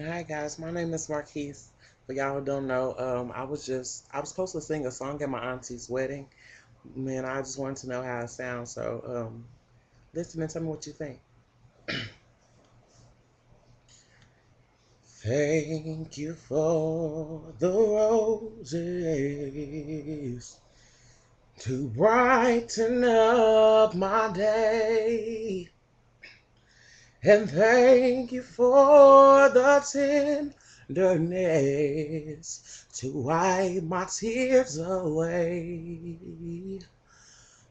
Hi guys, my name is Marquise. For y'all who don't know, I was supposed to sing a song at my auntie's wedding. Man, I just wanted to know how it sounds. So listen and tell me what you think. Thank you for the roses to brighten up my day. And thank you for the tenderness to wipe my tears away.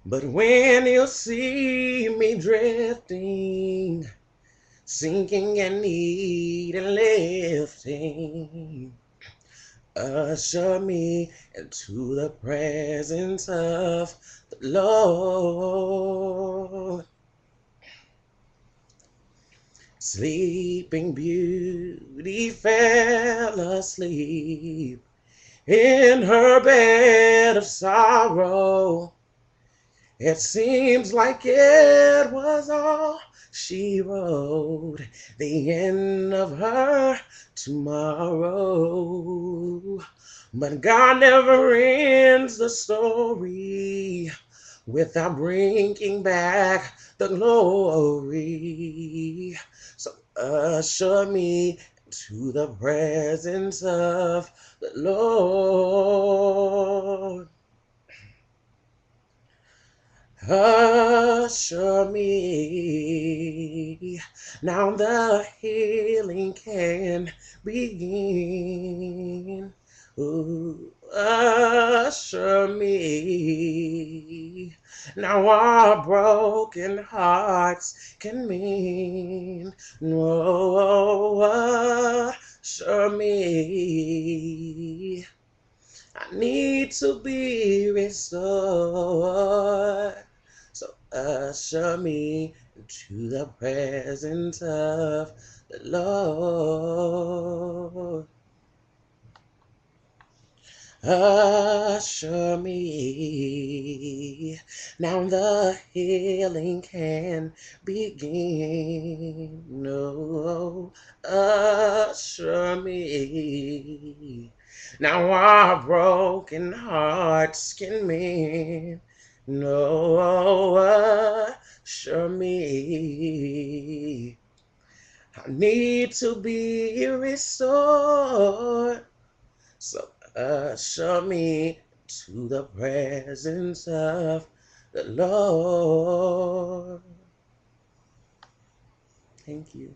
But when you see me drifting, sinking and needing lifting, usher me into the presence of the Lord. Sleeping Beauty fell asleep in her bed of sorrow. It seems like it was all she wrote, the end of her tomorrow. But God never ends the story without bringing back the glory. So usher me to the presence of the Lord. Usher me. Now the healing can begin. Ooh, usher me. Now our broken hearts can mend. No, usher me. I need to be restored. So usher me into the presence of the Lord. Usher me. Now the healing can begin. No, usher me. Now our broken hearts can mend. No, usher me. I need to be restored. So usher me to the presence of the Lord. Thank you.